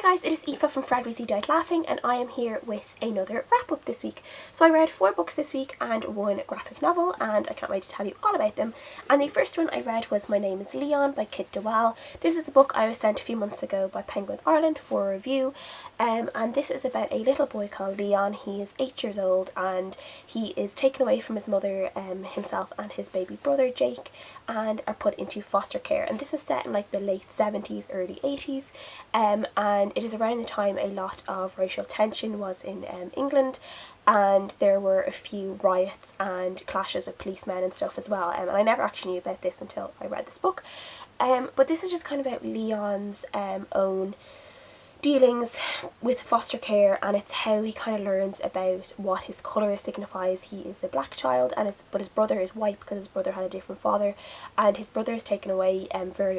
Hi guys, it is Aoife from Fred Weasley Died Laughing, and I am here with another wrap up this week. So I read 4 books this week and 1 graphic novel, and I can't wait to tell you all about them. And the first one I read was My Name is Leon by Kit de Waal. This is a book I was sent a few months ago by Penguin Ireland for a review, and this is about a little boy called Leon. He is 8 years old and he is taken away from his mother, himself and his baby brother Jake, and are put into foster care. And this is set in like the late 70s, early 80s, and it is around the time a lot of racial tension was in England, and there were a few riots and clashes with policemen and stuff as well, and I never actually knew about this until I read this book. But this is just kind of about Leon's own dealings with foster care, and it's how he kind of learns about what his colour signifies. He is a black child, and his brother is white because his brother had a different father, and his brother is taken away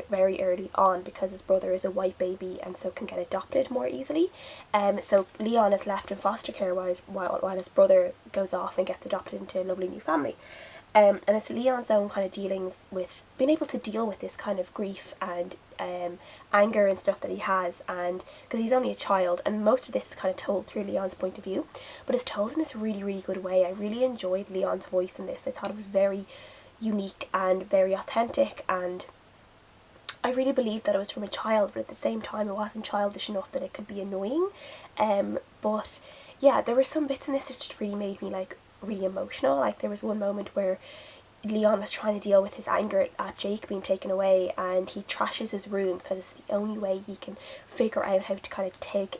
very early on because his brother is a white baby and so can get adopted more easily. So Leon is left in foster care while his brother goes off and gets adopted into a lovely new family. And it's Leon's own kind of dealings with being able to deal with this kind of grief and anger and stuff that he has, and because he's only a child, and most of this is kind of told through Leon's point of view, but it's told in this really good way. I really enjoyed Leon's voice in this. I thought it was very unique and very authentic, and I really believed that it was from a child, but at the same time it wasn't childish enough that it could be annoying. But yeah, there were some bits in this that just really made me like really emotional. Like there was one moment where Leon was trying to deal with his anger at Jake being taken away, and he trashes his room because it's the only way he can figure out how to kind of take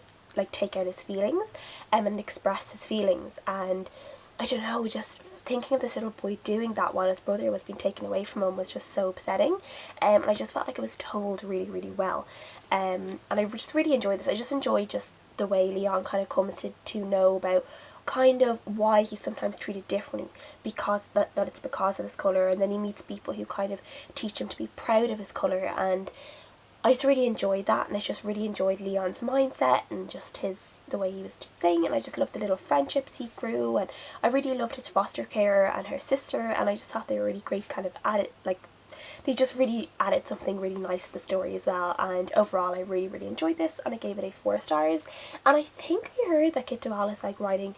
out his feelings and express his feelings. And I don't know, just thinking of this little boy doing that while his brother was being taken away from him was just so upsetting, and I just felt like it was told really well, and I just really enjoyed this. I just enjoyed just the way Leon kind of comes to know about kind of why he's sometimes treated differently, because that it's because of his colour, and then he meets people who kind of teach him to be proud of his colour, and I just really enjoyed that. And I just really enjoyed Leon's mindset and just the way he was saying it, and I just loved the little friendships he grew, and I really loved his foster carer and her sister, and I just thought they were really great kind of they just really added something really nice to the story as well. And overall I really enjoyed this, and I gave it a 4 stars. And I think I heard that Kit de Waal is like writing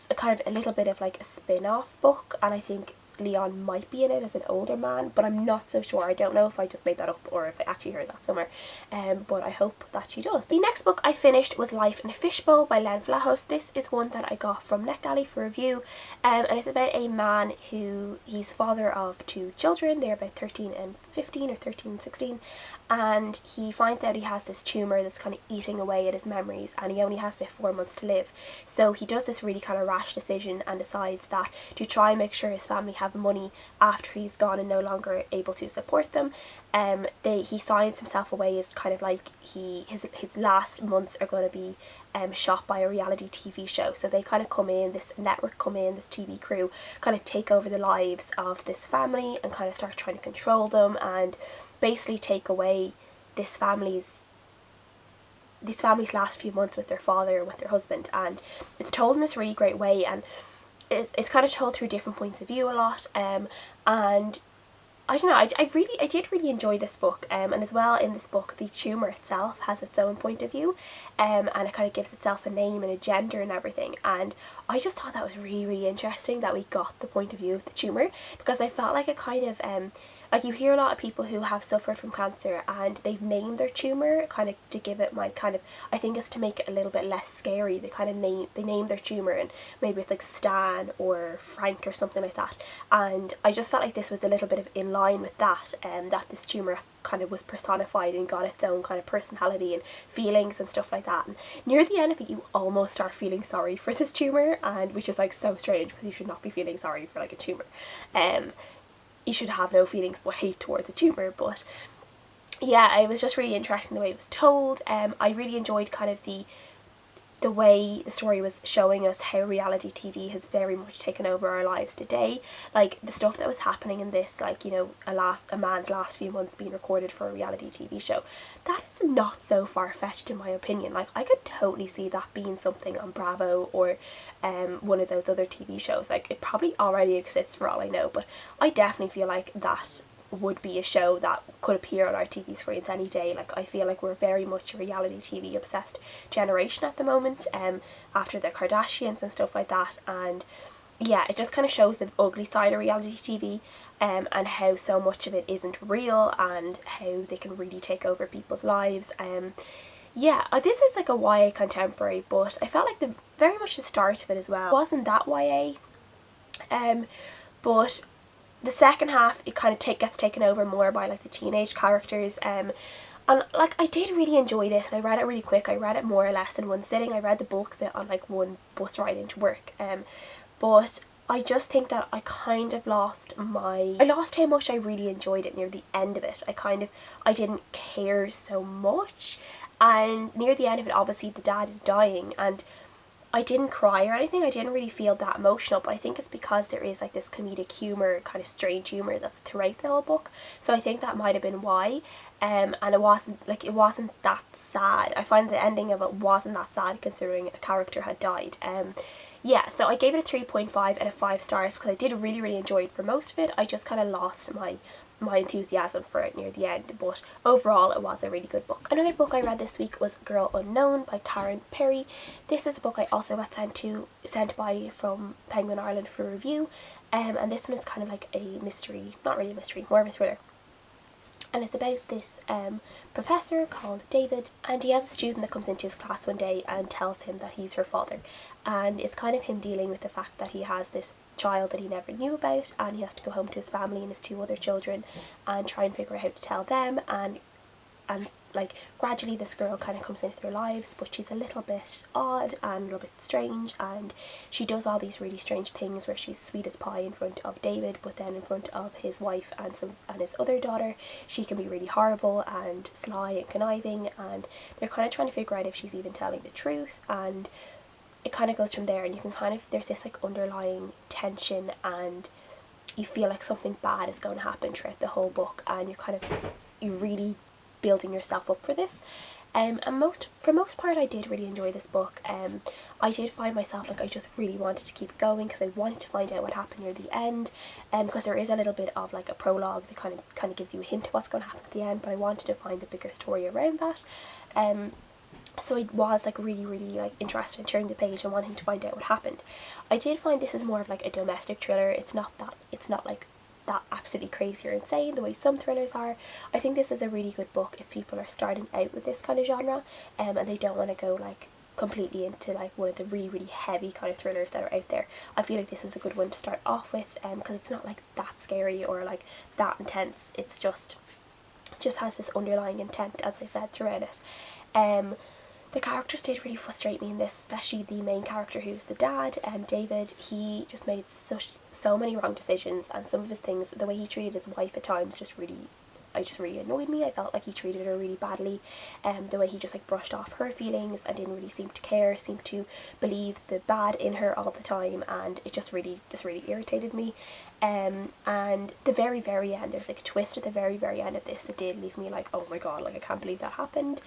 a kind of a little bit of like a spin-off book, and I think Leon might be in it as an older man, but I'm not so sure. I don't know if I just made that up or if I actually heard that somewhere, but I hope that she does. The next book I finished was Life in a Fishbowl by Vlahos. This is one that I got from NetGalley for review, and it's about a man who, he's father of 2 children. They're about 13 and 15 or 13 and 16, and he finds out he has this tumour that's kind of eating away at his memories, and he only has about 4 months to live. So he does this really kind of rash decision and decides that to try and make sure his family have money after he's gone and no longer able to support them, he signs himself away as kind of like his last months are going to be shot by a reality TV show. So they kind of come in, this network come in, this TV crew kind of take over the lives of this family and kind of start trying to control them and basically take away this family's last few months with their father and with their husband. And it's told in this really great way, and it's kind of told through different points of view a lot, and I don't know, I did really enjoy this book, and as well in this book the tumour itself has its own point of view, and it kind of gives itself a name and a gender and everything, and I just thought that was really interesting that we got the point of view of the tumour, because I felt like it kind of like you hear a lot of people who have suffered from cancer and they've named their tumour kind of to give it I think it's to make it a little bit less scary. They kind of name their tumour, and maybe it's like Stan or Frank or something like that, and I just felt like this was a little bit of in line with that, that this tumour kind of was personified and got its own kind of personality and feelings and stuff like that. And near the end of it you almost start feeling sorry for this tumour, and which is like so strange because you should not be feeling sorry for like a tumour. You should have no feelings but hate towards a tumour. But yeah, it was just really interesting the way it was told. I really enjoyed kind of the way the story was showing us how reality TV has very much taken over our lives today. Like the stuff that was happening in this, like, you know, a man's last few months being recorded for a reality TV show, that is not so far-fetched in my opinion. Like I could totally see that being something on Bravo or one of those other TV shows. Like it probably already exists for all I know, but I definitely feel like that would be a show that could appear on our TV screens any day. Like, I feel like we're very much a reality TV obsessed generation at the moment, after the Kardashians and stuff like that. And yeah, it just kind of shows the ugly side of reality TV, and how so much of it isn't real, and how they can really take over people's lives. Yeah, this is like a YA contemporary, but I felt like very much the start of it as well wasn't that YA, but the second half, it kind of gets taken over more by like the teenage characters, and like I did really enjoy this, and I read it really quick. I read it more or less in one sitting. I read the bulk of it on like one bus ride into work, but I just think that I kind of lost how much I really enjoyed it near the end of it. I didn't care so much, and near the end of it, obviously the dad is dying, and I didn't cry or anything. I didn't really feel that emotional, but I think it's because there is like this comedic humour, kind of strange humour that's throughout the whole book. So I think that might have been why. And it wasn't that sad. I find the ending of it wasn't that sad considering a character had died. Yeah, so I gave it a 3.5 out of 5 stars because I did really, really enjoy it for most of it. I just kind of lost my enthusiasm for it near the end, but overall it was a really good book. Another book I read this week was Girl Unknown by Karen Perry. This is a book I also got sent by from Penguin Ireland for review, and this one is kind of like a mystery, not really a mystery, more of a thriller. And it's about this professor called David, and he has a student that comes into his class one day and tells him that he's her father. And it's kind of him dealing with the fact that he has this child that he never knew about, and he has to go home to his family and his 2 other children and try and figure out how to tell them. And like gradually this girl kind of comes into their lives, but she's a little bit odd and a little bit strange, and she does all these really strange things where she's sweet as pie in front of David, but then in front of his wife and his other daughter she can be really horrible and sly and conniving, and they're kind of trying to figure out if she's even telling the truth. And it kind of goes from there, and you can there's this like underlying tension, and you feel like something bad is going to happen throughout the whole book, and you're really building yourself up for this. And for most part I did really enjoy this book. I did find myself like I just really wanted to keep going because I wanted to find out what happened near the end, because there is a little bit of like a prologue that kind of gives you a hint of what's going to happen at the end, but I wanted to find the bigger story around that. So I was like really, really like interested in turning the page and wanting to find out what happened. I did find this is more of like a domestic thriller. It's not like that absolutely crazy or insane the way some thrillers are. I think this is a really good book if people are starting out with this kind of genre, and they don't want to go like completely into like one of the really, really heavy kind of thrillers that are out there. I feel like this is a good one to start off with, because it's not like that scary or like that intense. It's just has this underlying intent, as I said, throughout it. The characters did really frustrate me in this, especially the main character who's the dad, David. He just made so many wrong decisions, and some of his things, the way he treated his wife at times just really annoyed me. I felt like he treated her really badly, the way he just like brushed off her feelings and didn't really seem to care, seemed to believe the bad in her all the time, and it just really irritated me. And the very, very end, there's like a twist at the very, very end of this that did leave me like, oh my god, like I can't believe that happened.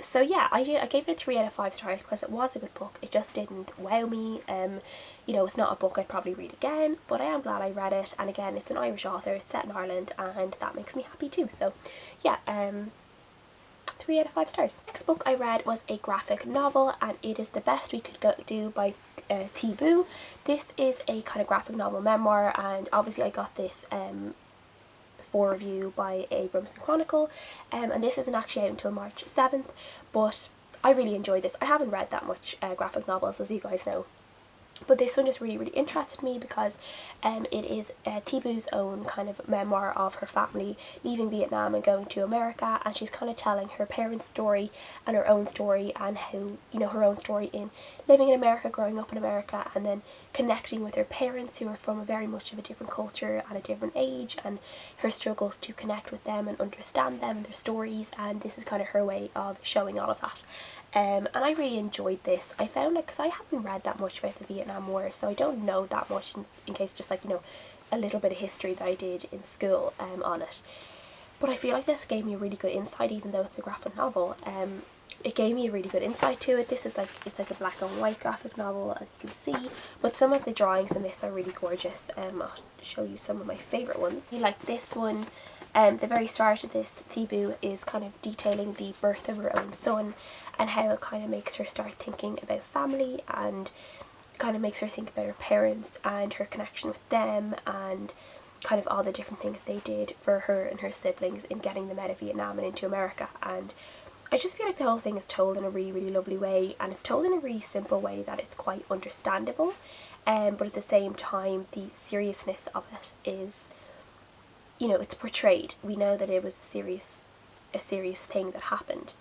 So yeah, I gave it a 3 out of 5 stars because it was a good book. It just didn't wow me. You know, it's not a book I'd probably read again, but I am glad I read it. And again, it's an Irish author, it's set in Ireland, and that makes me happy too. So yeah, 3 out of 5 stars. Next book I read was a graphic novel, and it is The Best We Could Do by Thi Bui. This is a kind of graphic novel memoir, and obviously I got this for review by Abrams and Chronicle, and this isn't actually out until March 7th, but I really enjoyed this. I haven't read that much graphic novels, as you guys know, but this one just really interested me because it is Thi Bui's own kind of memoir of her family leaving Vietnam and going to America, and she's kind of telling her parents' story and her own story, and how, you know, her own story in living in America, growing up in America, and then connecting with her parents who are from a very much of a different culture and a different age, and her struggles to connect with them and understand them and their stories, and this is kind of her way of showing all of that. And I really enjoyed this. I found it because I haven't read that much about the Vietnam War, so I don't know that much in case just like, you know, a little bit of history that I did in school on it. But I feel like this gave me a really good insight, even though it's a graphic novel. it gave me a really good insight to it. This is like, it's like a black and white graphic novel, as you can see, but some of the drawings in this are really gorgeous. I'll show you some of my favourite ones. Like this one, the very start of this, Thi Bui is kind of detailing the birth of her own son and how it kind of makes her start thinking about family, and kind of makes her think about her parents and her connection with them, and kind of all the different things they did for her and her siblings in getting them out of Vietnam and into America. And I just feel like the whole thing is told in a really, really lovely way, and it's told in a really simple way that it's quite understandable, but at the same time the seriousness of it is, you know, it's portrayed. We know that it was a serious thing that happened.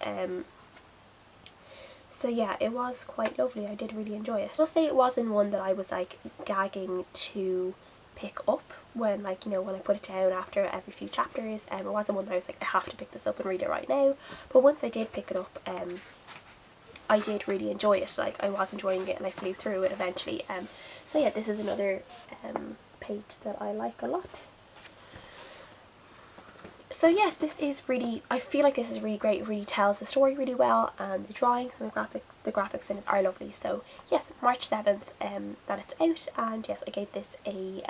So yeah, it was quite lovely. I did really enjoy it. I'll say it wasn't one that I was like gagging to pick up when, like, you know, when I put it down after every few chapters. It wasn't one that I was like, I have to pick this up and read it right now. But once I did pick it up, I did really enjoy it. Like, I was enjoying it and I flew through it eventually. So yeah, this is another page that I like a lot. So yes, this is really, I feel like this is really great. It really tells the story really well, and the drawings and the graphics in it are lovely. So yes, March 7th that it's out, and yes, I gave this a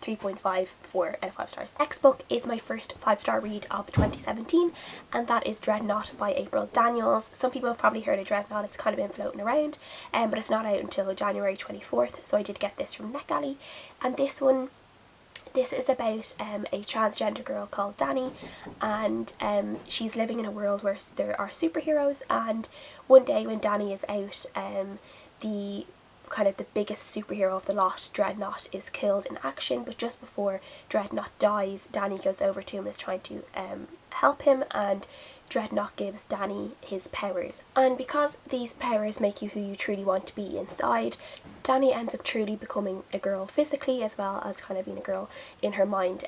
3.5 4 out of 5 stars. Next book is my first 5-star read of 2017, and that is Dreadnought by April Daniels. Some people have probably heard of Dreadnought. It's kind of been floating around, but it's not out until January 24th, so I did get this from NetGalley. And this is about a transgender girl called Dani, and she's living in a world where there are superheroes, and one day when Dani is out, the biggest superhero of the lot, Dreadnought, is killed in action. But just before Dreadnought dies, Dani goes over to him, is trying to help him, and Dreadnought gives Dani his powers. And because these powers make you who you truly want to be inside, Dani ends up truly becoming a girl physically, as well as kind of being a girl in her mind.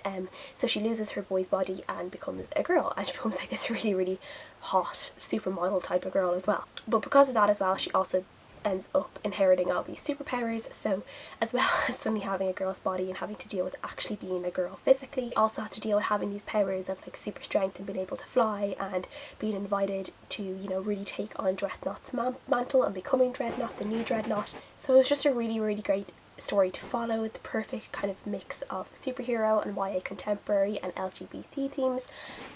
So she loses her boy's body and becomes a girl, and she becomes like this really, really hot supermodel type of girl as well. But because of that as well, she also ends up inheriting all these superpowers. So as well as suddenly having a girl's body and having to deal with actually being a girl physically, also has to deal with having these powers of like super strength and being able to fly, and being invited to, you know, really take on Dreadnought's mantle and becoming Dreadnought, the new Dreadnought. So it was just a really, really great story to follow. The perfect kind of mix of superhero and YA contemporary and LGBT themes,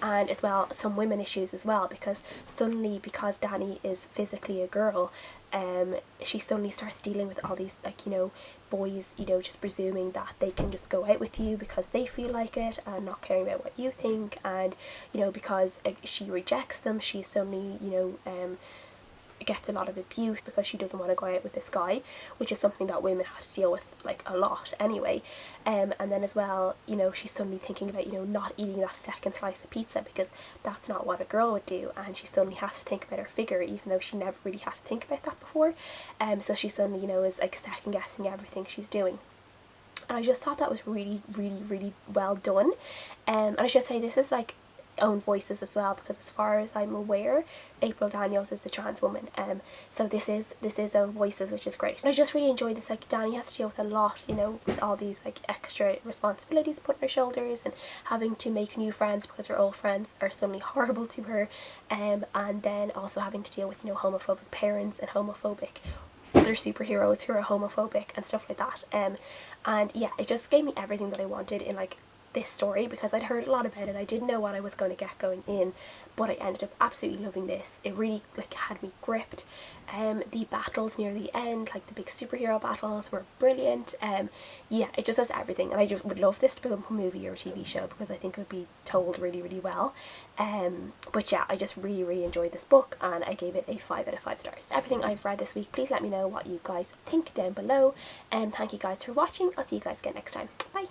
and as well some women issues as well, because suddenly, because Dani is physically a girl, she suddenly starts dealing with all these, like, you know, boys, you know, just presuming that they can just go out with you because they feel like it, and not caring about what you think. And, you know, because she rejects them, she suddenly, you know, gets a lot of abuse because she doesn't want to go out with this guy, which is something that women have to deal with like a lot anyway. And then as well, you know, she's suddenly thinking about, you know, not eating that second slice of pizza because that's not what a girl would do, and she suddenly has to think about her figure, even though she never really had to think about that before. So she suddenly, you know, is like second guessing everything she's doing. And I just thought that was really, really, really well done. And I should say this is like own voices as well, because as far as I'm aware, April Daniels is a trans woman, so this is own voices, which is great. And I just really enjoyed this. Like, Dani has to deal with a lot, you know, with all these like extra responsibilities put on her shoulders, and having to make new friends because her old friends are suddenly horrible to her, and then also having to deal with, you know, homophobic parents and homophobic other superheroes who are homophobic and stuff like that. And yeah, it just gave me everything that I wanted in like this story, because I'd heard a lot about it. I didn't know what I was going to get going in, but I ended up absolutely loving this. It really like had me gripped. The battles near the end, like the big superhero battles, were brilliant. Yeah, it just has everything, and I just would love this to become a movie or a TV show, because I think it would be told really, really well. But yeah, I just really, really enjoyed this book, and I gave it a 5 out of 5 stars. Everything I've read this week, please let me know what you guys think down below, and thank you guys for watching. I'll see you guys again next time. Bye.